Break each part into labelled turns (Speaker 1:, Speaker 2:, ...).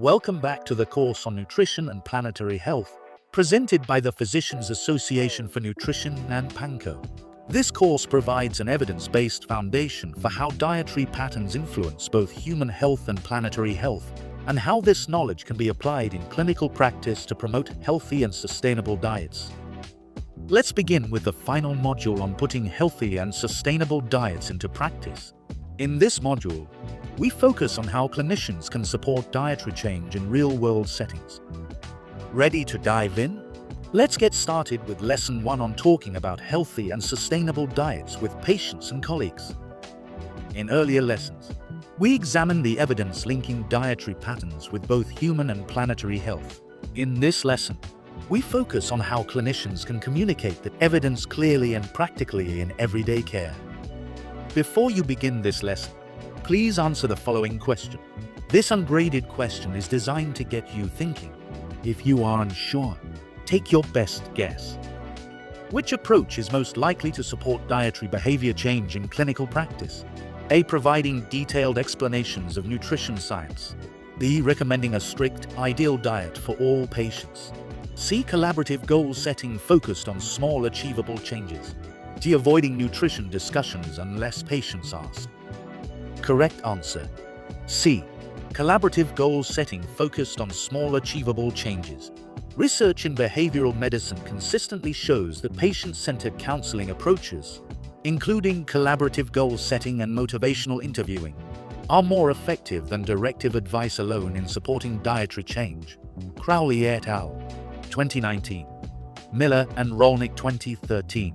Speaker 1: Welcome back to the course on nutrition and planetary health, presented by the Physicians Association for Nutrition and PANCO. This course provides an evidence-based foundation for how dietary patterns influence both human health and planetary health, and how this knowledge can be applied in clinical practice to promote healthy and sustainable diets. Let's begin with the final module on putting healthy and sustainable diets into practice. In this module, we focus on how clinicians can support dietary change in real-world settings. Ready to dive in? Let's get started with Lesson 1 on talking about healthy and sustainable diets with patients and colleagues. In earlier lessons, we examined the evidence linking dietary patterns with both human and planetary health. In this lesson, we focus on how clinicians can communicate that evidence clearly and practically in everyday care. Before you begin this lesson, please answer the following question. This ungraded question is designed to get you thinking. If you are unsure, take your best guess. Which approach is most likely to support dietary behavior change in clinical practice? A. Providing detailed explanations of nutrition science. B. Recommending a strict, ideal diet for all patients. C. Collaborative goal setting focused on small, achievable changes. D. Avoiding nutrition discussions unless patients ask. Correct answer: C. Collaborative goal setting focused on small, achievable changes. Research in behavioral medicine consistently shows that patient-centered counseling approaches, including collaborative goal setting and motivational interviewing, are more effective than directive advice alone in supporting dietary change. Crowley et al. 2019. Miller and Rolnick 2013.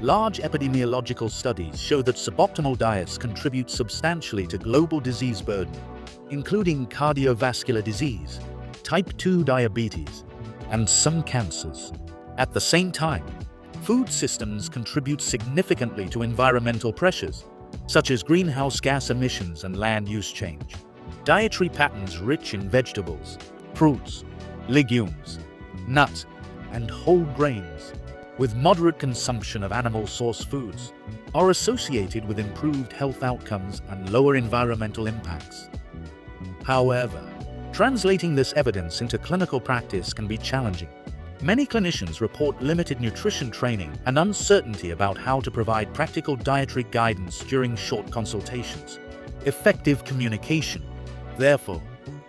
Speaker 1: Large epidemiological studies show that suboptimal diets contribute substantially to global disease burden, including cardiovascular disease, type 2 diabetes, and some cancers. At the same time, food systems contribute significantly to environmental pressures, such as greenhouse gas emissions and land use change. Dietary patterns rich in vegetables, fruits, legumes, nuts, and whole grains, with moderate consumption of animal-sourced foods, are associated with improved health outcomes and lower environmental impacts. However, translating this evidence into clinical practice can be challenging. Many clinicians report limited nutrition training and uncertainty about how to provide practical dietary guidance during short consultations. Effective communication, therefore,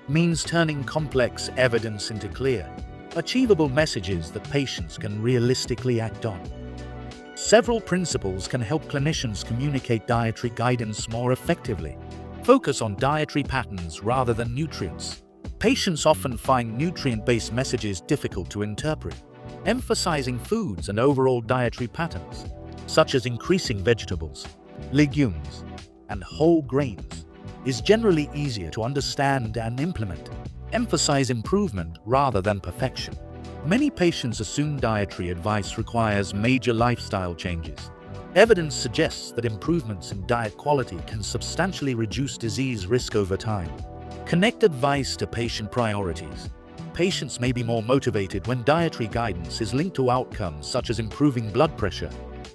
Speaker 1: means turning complex evidence into clear, achievable messages that patients can realistically act on. Several principles can help clinicians communicate dietary guidance more effectively. Focus on dietary patterns rather than nutrients. Patients often find nutrient-based messages difficult to interpret. Emphasizing foods and overall dietary patterns, such as increasing vegetables, legumes, and whole grains, is generally easier to understand and implement. Emphasize improvement rather than perfection. Many patients assume dietary advice requires major lifestyle changes. Evidence suggests that improvements in diet quality can substantially reduce disease risk over time. Connect advice to patient priorities. Patients may be more motivated when dietary guidance is linked to outcomes such as improving blood pressure,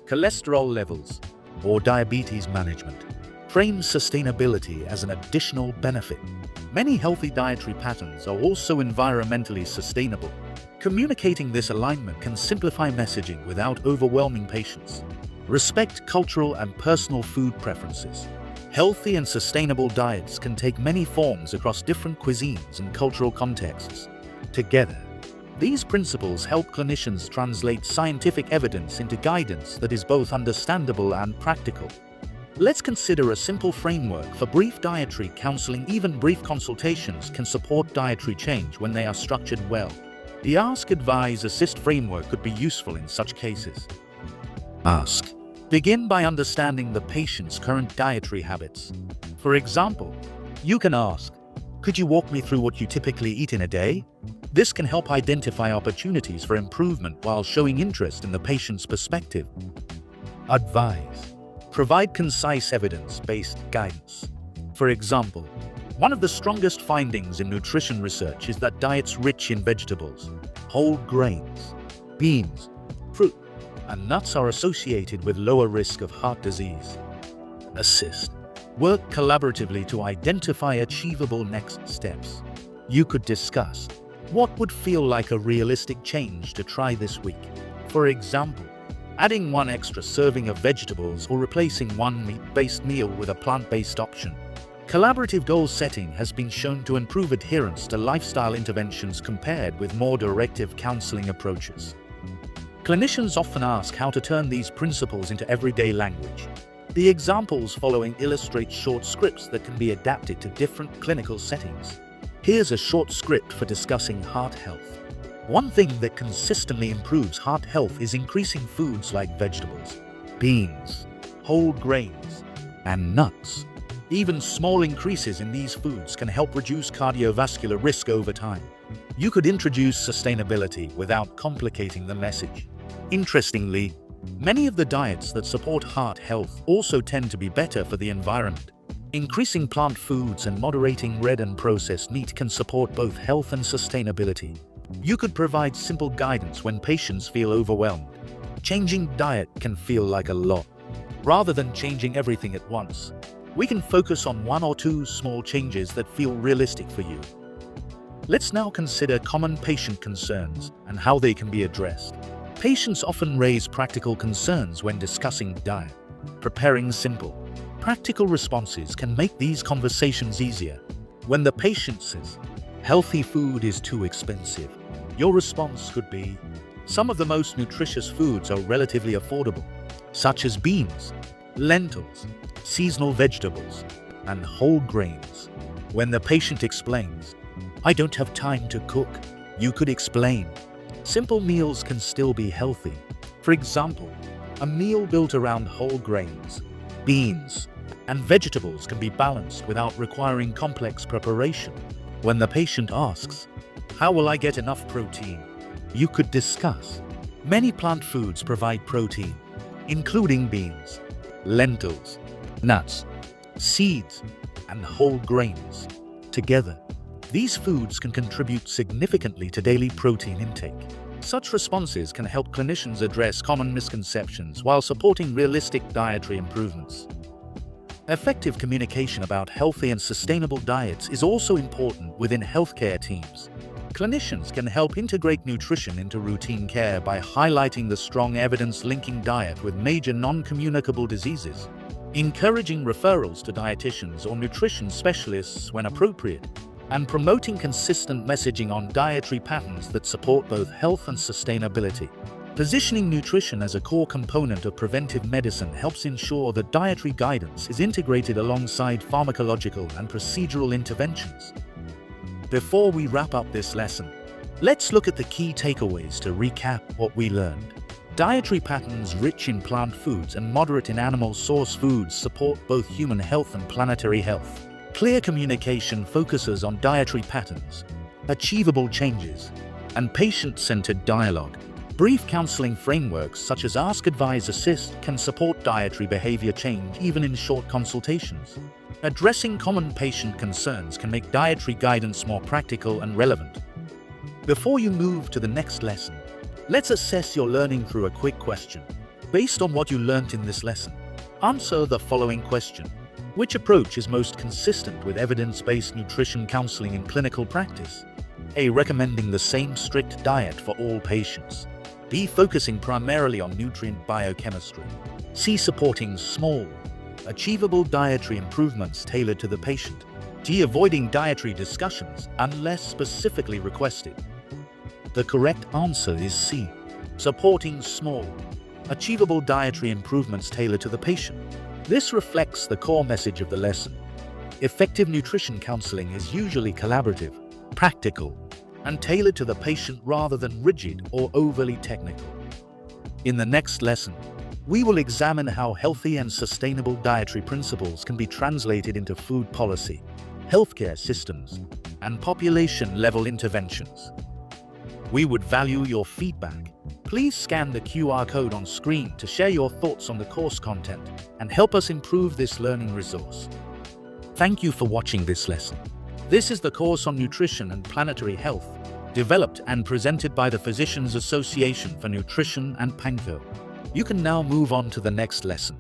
Speaker 1: cholesterol levels, or diabetes management. Frame sustainability as an additional benefit. Many healthy dietary patterns are also environmentally sustainable. Communicating this alignment can simplify messaging without overwhelming patients. Respect cultural and personal food preferences. Healthy and sustainable diets can take many forms across different cuisines and cultural contexts. Together, these principles help clinicians translate scientific evidence into guidance that is both understandable and practical. Let's consider a simple framework for brief dietary counseling. Even brief consultations can support dietary change when they are structured well. The Ask, Advise, Assist framework could be useful in such cases. Ask. Begin by understanding the patient's current dietary habits. For example, you can ask, "Could you walk me through what you typically eat in a day?" This can help identify opportunities for improvement while showing interest in the patient's perspective. Advise. Provide concise evidence-based guidance. For example, one of the strongest findings in nutrition research is that diets rich in vegetables, whole grains, beans, fruit, and nuts are associated with lower risk of heart disease. Assist. Work collaboratively to identify achievable next steps. You could discuss what would feel like a realistic change to try this week. For example, adding one extra serving of vegetables or replacing one meat-based meal with a plant-based option. Collaborative goal setting has been shown to improve adherence to lifestyle interventions compared with more directive counseling approaches. Clinicians often ask how to turn these principles into everyday language. The examples following illustrate short scripts that can be adapted to different clinical settings. Here's a short script for discussing heart health. One thing that consistently improves heart health is increasing foods like vegetables, beans, whole grains, and nuts. Even small increases in these foods can help reduce cardiovascular risk over time. You could introduce sustainability without complicating the message. Interestingly, many of the diets that support heart health also tend to be better for the environment. Increasing plant foods and moderating red and processed meat can support both health and sustainability. You could provide simple guidance when patients feel overwhelmed. Changing diet can feel like a lot. Rather than changing everything at once, we can focus on one or two small changes that feel realistic for you. Let's now consider common patient concerns and how they can be addressed. Patients often raise practical concerns when discussing diet. Preparing simple, practical responses can make these conversations easier. When the patient says, "Healthy food is too expensive," your response could be, "Some of the most nutritious foods are relatively affordable, such as beans, lentils, seasonal vegetables, and whole grains." When the patient explains, "I don't have time to cook," you could explain, "Simple meals can still be healthy. For example, a meal built around whole grains, beans, and vegetables can be balanced without requiring complex preparation." When the patient asks, "How will I get enough protein?" you could discuss, "Many plant foods provide protein, including beans, lentils, nuts, seeds, and whole grains. Together, these foods can contribute significantly to daily protein intake." Such responses can help clinicians address common misconceptions while supporting realistic dietary improvements. Effective communication about healthy and sustainable diets is also important within healthcare teams. Clinicians can help integrate nutrition into routine care by highlighting the strong evidence linking diet with major non-communicable diseases, encouraging referrals to dietitians or nutrition specialists when appropriate, and promoting consistent messaging on dietary patterns that support both health and sustainability. Positioning nutrition as a core component of preventive medicine helps ensure that dietary guidance is integrated alongside pharmacological and procedural interventions. Before we wrap up this lesson, let's look at the key takeaways to recap what we learned. Dietary patterns rich in plant foods and moderate in animal source foods support both human health and planetary health. Clear communication focuses on dietary patterns, achievable changes, and patient-centered dialogue. Brief counseling frameworks such as Ask, Advise, Assist can support dietary behavior change even in short consultations. Addressing common patient concerns can make dietary guidance more practical and relevant. Before you move to the next lesson, let's assess your learning through a quick question. Based on what you learned in this lesson, answer the following question. Which approach is most consistent with evidence-based nutrition counseling in clinical practice? A. Recommending the same strict diet for all patients. B. Focusing primarily on nutrient biochemistry. C. Supporting small, achievable dietary improvements tailored to the patient. D. Avoiding dietary discussions unless specifically requested. The correct answer is C. Supporting small, achievable dietary improvements tailored to the patient. This reflects the core message of the lesson. Effective nutrition counseling is usually collaborative, practical, and tailored to the patient rather than rigid or overly technical. In the next lesson, we will examine how healthy and sustainable dietary principles can be translated into food policy, healthcare systems, and population-level interventions. We would value your feedback. Please scan the QR code on screen to share your thoughts on the course content and help us improve this learning resource. Thank you for watching this lesson. This is the course on nutrition and planetary health, developed and presented by the Physicians Association for Nutrition and Panko. You can now move on to the next lesson.